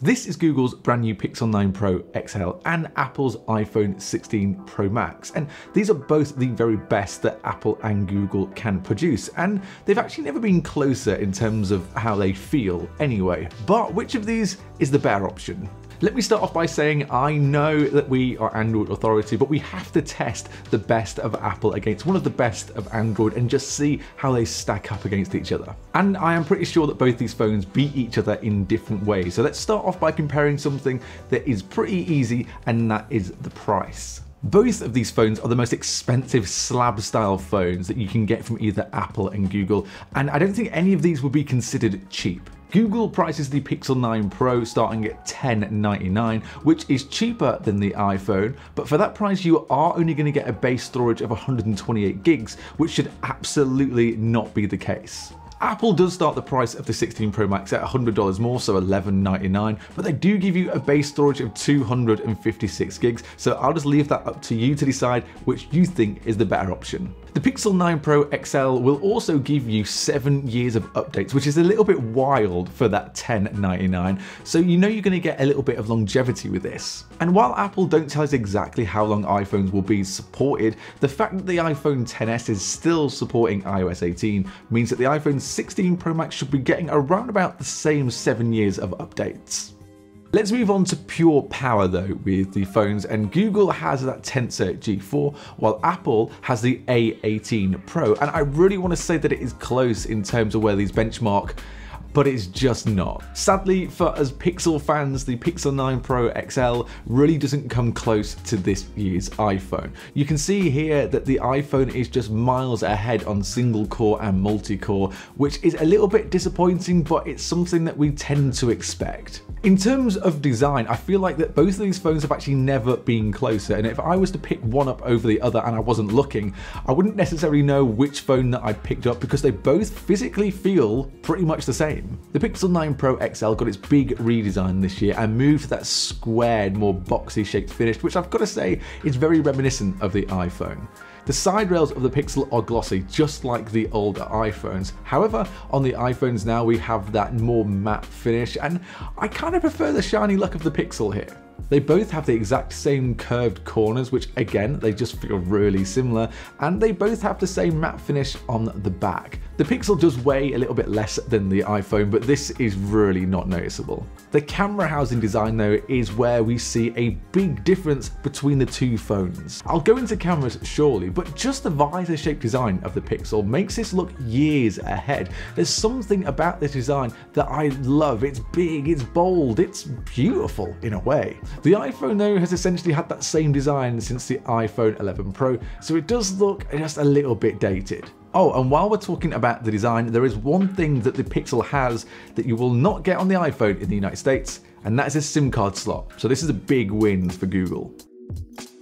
This is Google's brand new Pixel 9 Pro XL and Apple's iPhone 16 Pro Max, and these are both the very best that Apple and Google can produce, and they've actually never been closer in terms of how they feel anyway. But which of these is the better option? Let me start off by saying I know that we are Android authority, but we have to test the best of Apple against one of the best of Android and just see how they stack up against each other. And I am pretty sure that both these phones beat each other in different ways. So let's start off by comparing something that is pretty easy, and that is the price. Both of these phones are the most expensive slab style phones that you can get from either Apple and Google, and I don't think any of these would be considered cheap. Google prices the Pixel 9 Pro starting at $1099, which is cheaper than the iPhone, but for that price you are only going to get a base storage of 128 gigs, which should absolutely not be the case. Apple does start the price of the 16 Pro Max at $100 more, so $1199, but they do give you a base storage of 256 gigs, so I'll just leave that up to you to decide which you think is the better option. The Pixel 9 Pro XL will also give you 7 years of updates, which is a little bit wild for that $1099, so you know you're going to get a little bit of longevity with this. And while Apple don't tell us exactly how long iPhones will be supported, the fact that the iPhone XS is still supporting iOS 18 means that the iPhone 16 Pro Max should be getting around about the same 7 years of updates. Let's move on to pure power though with the phones, and Google has that Tensor G4 while Apple has the A18 Pro, and I really want to say that it is close in terms of where these benchmark, but it's just not. Sadly for us Pixel fans, the Pixel 9 Pro XL really doesn't come close to this year's iPhone. You can see here that the iPhone is just miles ahead on single core and multi-core, which is a little bit disappointing, but it's something that we tend to expect. In terms of design, I feel like that both of these phones have actually never been closer, and if I was to pick one up over the other and I wasn't looking, I wouldn't necessarily know which phone that I picked up because they both physically feel pretty much the same. The Pixel 9 Pro XL got its big redesign this year and moved to that squared, more boxy shaped finish, which I've got to say is very reminiscent of the iPhone. The side rails of the Pixel are glossy, just like the older iPhones. However, on the iPhones now we have that more matte finish, and I kind of prefer the shiny look of the Pixel here. They both have the exact same curved corners, which again, they just feel really similar, and they both have the same matte finish on the back. The Pixel does weigh a little bit less than the iPhone, but this is really not noticeable. The camera housing design though is where we see a big difference between the two phones. I'll go into cameras shortly, but just the visor shaped design of the Pixel makes this look years ahead. There's something about this design that I love. It's big, it's bold, it's beautiful in a way. The iPhone though has essentially had that same design since the iPhone 11 Pro, so it does look just a little bit dated. Oh, and while we're talking about the design, there is one thing that the Pixel has that you will not get on the iPhone in the United States, and that is a SIM card slot. So this is a big win for Google.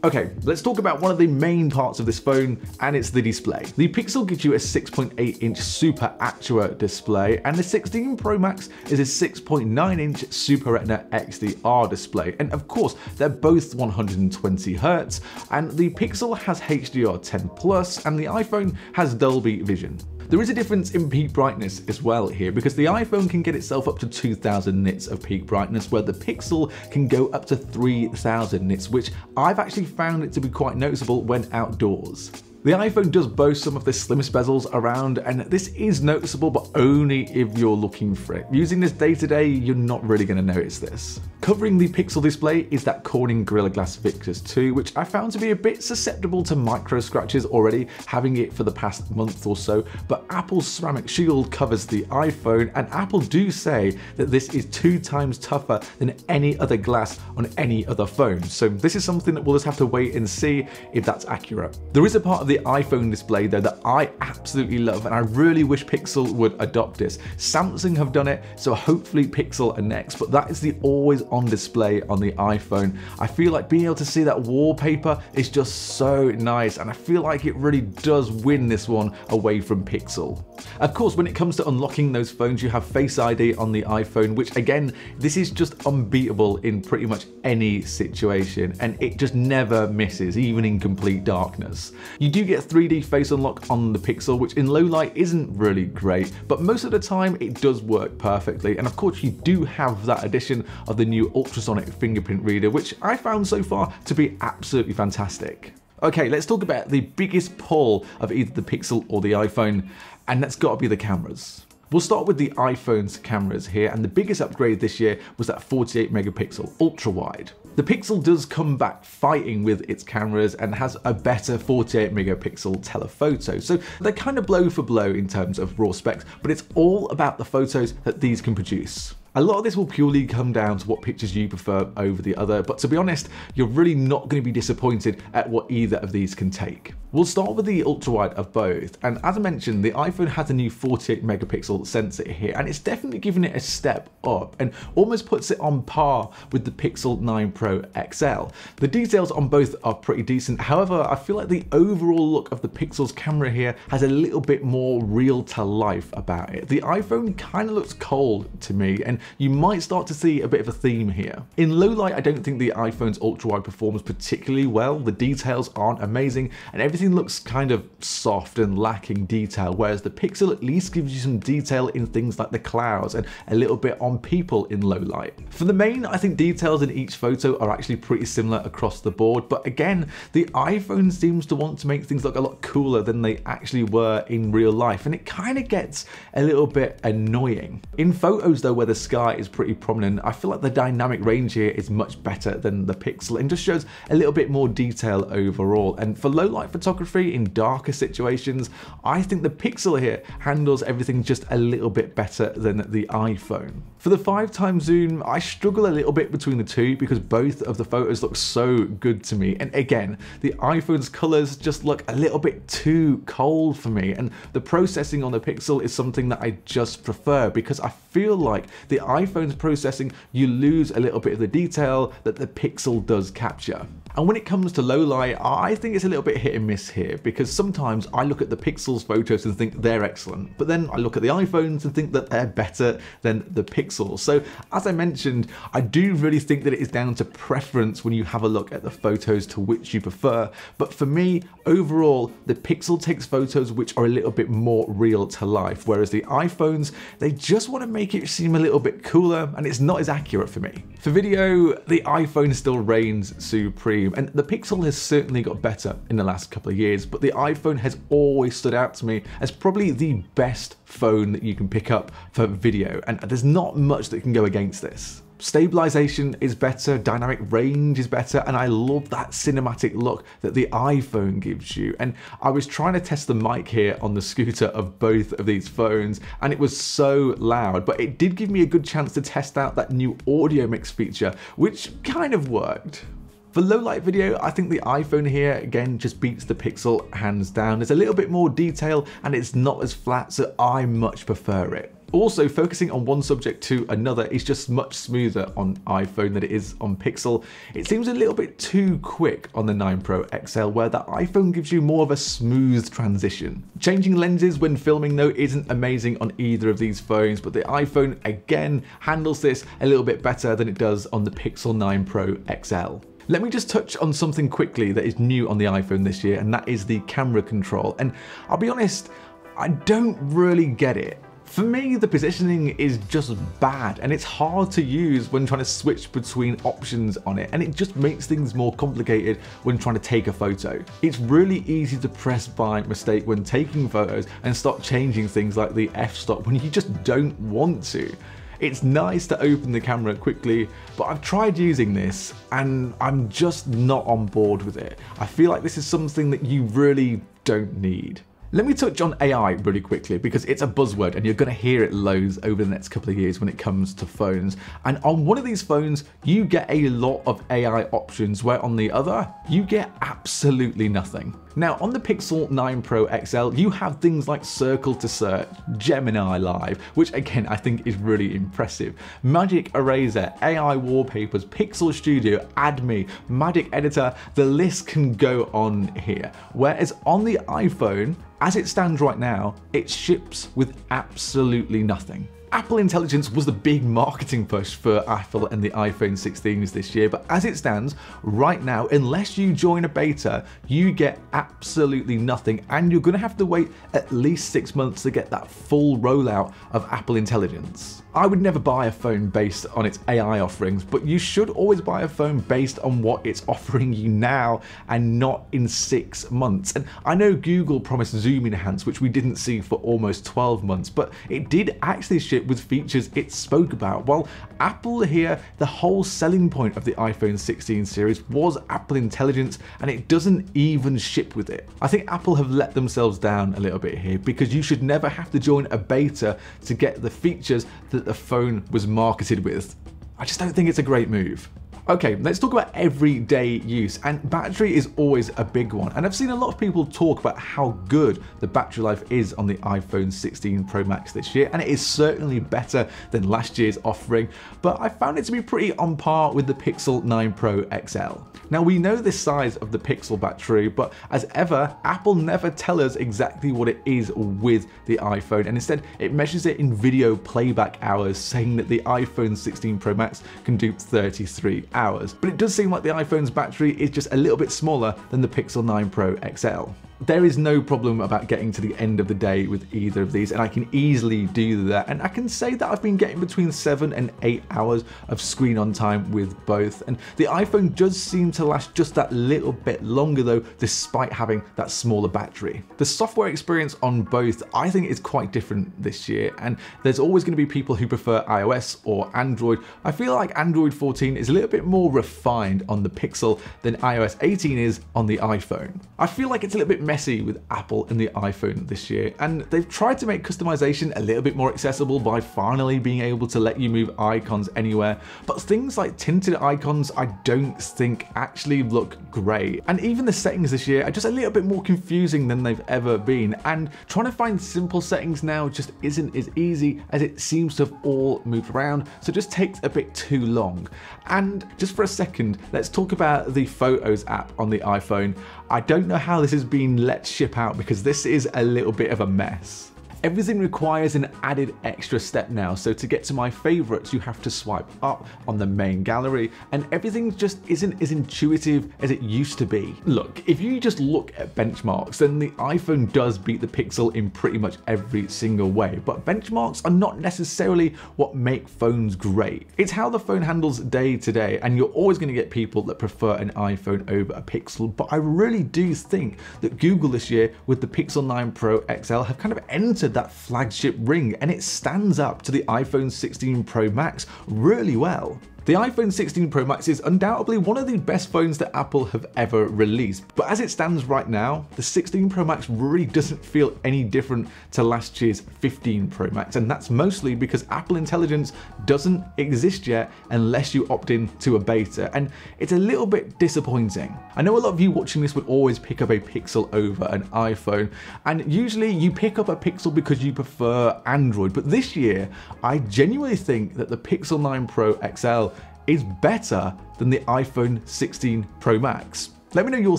Okay, let's talk about one of the main parts of this phone, and it's the display. The Pixel gives you a 6.8-inch Super Actua display, and the 16 Pro Max is a 6.9-inch Super Retina XDR display. And of course, they're both 120Hz, and the Pixel has HDR10+, and the iPhone has Dolby Vision. There is a difference in peak brightness as well here, because the iPhone can get itself up to 2000 nits of peak brightness, where the Pixel can go up to 3000 nits, which I've actually found it to be quite noticeable when outdoors. The iPhone does boast some of the slimmest bezels around, and this is noticeable, but only if you're looking for it. Using this day to day, you're not really going to notice this. Covering the Pixel display is that Corning Gorilla Glass Victus 2, which I found to be a bit susceptible to micro scratches already, having it for the past month or so, but Apple's ceramic shield covers the iPhone, and Apple do say that this is 2 times tougher than any other glass on any other phone. So this is something that we'll just have to wait and see if that's accurate. There is a part of the iPhone display though that I absolutely love, and I really wish Pixel would adopt this. Samsung have done it, so hopefully Pixel are next, but that is the always on display on the iPhone. I feel like being able to see that wallpaper is just so nice, and I feel like it really does win this one away from Pixel. Of course, when it comes to unlocking those phones, you have Face ID on the iPhone, which again, this is just unbeatable in pretty much any situation, and it just never misses, even in complete darkness. You do do get 3D face unlock on the Pixel, which in low light isn't really great, but most of the time it does work perfectly. And of course you do have that addition of the new ultrasonic fingerprint reader, which I found so far to be absolutely fantastic. Okay, let's talk about the biggest pull of either the Pixel or the iPhone, and that's got to be the cameras. We'll start with the iPhone's cameras here, and the biggest upgrade this year was that 48 megapixel ultra wide. The Pixel does come back fighting with its cameras and has a better 48 megapixel telephoto, so they're kind of blow for blow in terms of raw specs, but it's all about the photos that these can produce. A lot of this will purely come down to what pictures you prefer over the other, but to be honest, you're really not going to be disappointed at what either of these can take. We'll start with the ultra-wide of both, and as I mentioned, the iPhone has a new 48 megapixel sensor here, and it's definitely given it a step up and almost puts it on par with the Pixel 9 Pro XL. The details on both are pretty decent, however, I feel like the overall look of the Pixel's camera here has a little bit more real to life about it. The iPhone kind of looks cold to me, and you might start to see a bit of a theme here. In low light, I don't think the iPhone's ultra-wide performs particularly well. The details aren't amazing, and everything looks kind of soft and lacking detail, whereas the Pixel at least gives you some detail in things like the clouds and a little bit on people in low light. For the main, I think details in each photo are actually pretty similar across the board, but again, the iPhone seems to want to make things look a lot cooler than they actually were in real life, and it kind of gets a little bit annoying. In photos though, where the sky is pretty prominent, I feel like the dynamic range here is much better than the Pixel and just shows a little bit more detail overall. And for low light photography in darker situations, I think the Pixel here handles everything just a little bit better than the iPhone. For the 5x zoom, I struggle a little bit between the two because both of the photos look so good to me, and again, the iPhone's colors just look a little bit too cold for me, and the processing on the Pixel is something that I just prefer because I feel like the iPhone's processing, you lose a little bit of the detail that the Pixel does capture. And when it comes to low light, I think it's a little bit hit and miss here, because sometimes I look at the Pixel's photos and think they're excellent, but then I look at the iPhones and think that they're better than the Pixel. So as I mentioned, I do really think that it is down to preference when you have a look at the photos to which you prefer. But for me, overall, the Pixel takes photos which are a little bit more real to life, whereas the iPhones, they just want to make it seem a little bit cooler, and it's not as accurate for me. For video, the iPhone still reigns supreme, and the Pixel has certainly got better in the last couple of years, but the iPhone has always stood out to me as probably the best phone that you can pick up for video, and there's not much that can go against this. Stabilization is better, dynamic range is better, and I love that cinematic look that the iPhone gives you. And I was trying to test the mic here on the scooter of both of these phones, and it was so loud, but it did give me a good chance to test out that new audio mix feature, which kind of worked. For low light video, I think the iPhone here again just beats the Pixel hands down. There's a little bit more detail and it's not as flat, so I much prefer it. Also, focusing on one subject to another is just much smoother on iPhone than it is on Pixel. It seems a little bit too quick on the 9 Pro XL, where the iPhone gives you more of a smooth transition. Changing lenses when filming though isn't amazing on either of these phones, but the iPhone again handles this a little bit better than it does on the Pixel 9 Pro XL. Let me just touch on something quickly that is new on the iPhone this year, and that is the camera control. And I'll be honest, I don't really get it. For me, the positioning is just bad, and it's hard to use when trying to switch between options on it, and it just makes things more complicated when trying to take a photo. It's really easy to press by mistake when taking photos and start changing things like the f-stop when you just don't want to. It's nice to open the camera quickly, but I've tried using this and I'm just not on board with it. I feel like this is something that you really don't need. Let me touch on AI really quickly, because it's a buzzword and you're going to hear it loads over the next couple of years when it comes to phones. And on one of these phones, you get a lot of AI options, where on the other, you get absolutely nothing. Now, on the Pixel 9 Pro XL, you have things like Circle to Search, Gemini Live, which again, I think is really impressive, Magic Eraser, AI Wallpapers, Pixel Studio, Add Me, Magic Editor, the list can go on here. Whereas on the iPhone, as it stands right now, it ships with absolutely nothing. Apple Intelligence was the big marketing push for Apple and the iPhone 16s this year, but as it stands right now, unless you join a beta, you get absolutely nothing, and you're going to have to wait at least 6 months to get that full rollout of Apple Intelligence. I would never buy a phone based on its AI offerings, but you should always buy a phone based on what it's offering you now and not in 6 months. And I know Google promised Zoom Enhance, which we didn't see for almost 12 months, but it did actually ship with features it spoke about. While Apple here, the whole selling point of the iPhone 16 series was Apple Intelligence, and it doesn't even ship with it. I think Apple have let themselves down a little bit here, because you should never have to join a beta to get the features that the phone was marketed with. I just don't think it's a great move. Okay, let's talk about everyday use, and battery is always a big one, and I've seen a lot of people talk about how good the battery life is on the iPhone 16 Pro Max this year, and it is certainly better than last year's offering, but I found it to be pretty on par with the Pixel 9 Pro XL. Now, we know the size of the Pixel battery, but as ever, Apple never tell us exactly what it is with the iPhone, and instead it measures it in video playback hours, saying that the iPhone 16 Pro Max can do 33 hours. But it does seem like the iPhone's battery is just a little bit smaller than the Pixel 9 Pro XL. There is no problem about getting to the end of the day with either of these, and I can easily do that, and I can say that I've been getting between 7 and 8 hours of screen on time with both, and the iPhone does seem to last just that little bit longer though, despite having that smaller battery. The software experience on both I think is quite different this year, and there's always going to be people who prefer iOS or Android. I feel like Android 14 is a little bit more refined on the Pixel than iOS 18 is on the iPhone. I feel like it's a little bit messy with Apple and the iPhone this year, and they've tried to make customization a little bit more accessible by finally being able to let you move icons anywhere, but things like tinted icons I don't think actually look great, and even the settings this year are just a little bit more confusing than they've ever been, and trying to find simple settings now just isn't as easy as it seems to have all moved around, so it just takes a bit too long. And just for a second, let's talk about the Photos app on the iPhone. I don't know how this has been let ship out, because this is a little bit of a mess. Everything requires an added extra step now, so to get to my favorites you have to swipe up on the main gallery, and everything just isn't as intuitive as it used to be. Look, if you just look at benchmarks, then the iPhone does beat the Pixel in pretty much every single way, but benchmarks are not necessarily what make phones great. It's how the phone handles day to day, and you're always going to get people that prefer an iPhone over a Pixel, but I really do think that Google this year with the Pixel 9 Pro XL have kind of entered that flagship ring, and it stands up to the iPhone 16 Pro Max really well. The iPhone 16 Pro Max is undoubtedly one of the best phones that Apple have ever released, but as it stands right now, the 16 Pro Max really doesn't feel any different to last year's 15 Pro Max, and that's mostly because Apple Intelligence doesn't exist yet unless you opt in to a beta, and it's a little bit disappointing. I know a lot of you watching this would always pick up a Pixel over an iPhone, and usually you pick up a Pixel because you prefer Android, but this year I genuinely think that the Pixel 9 Pro XL is better than the iPhone 16 Pro Max. Let me know your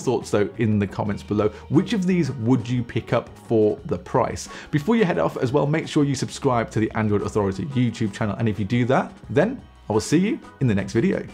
thoughts though in the comments below. Which of these would you pick up for the price? Before you head off as well, make sure you subscribe to the Android Authority YouTube channel, and if you do that, then I will see you in the next video.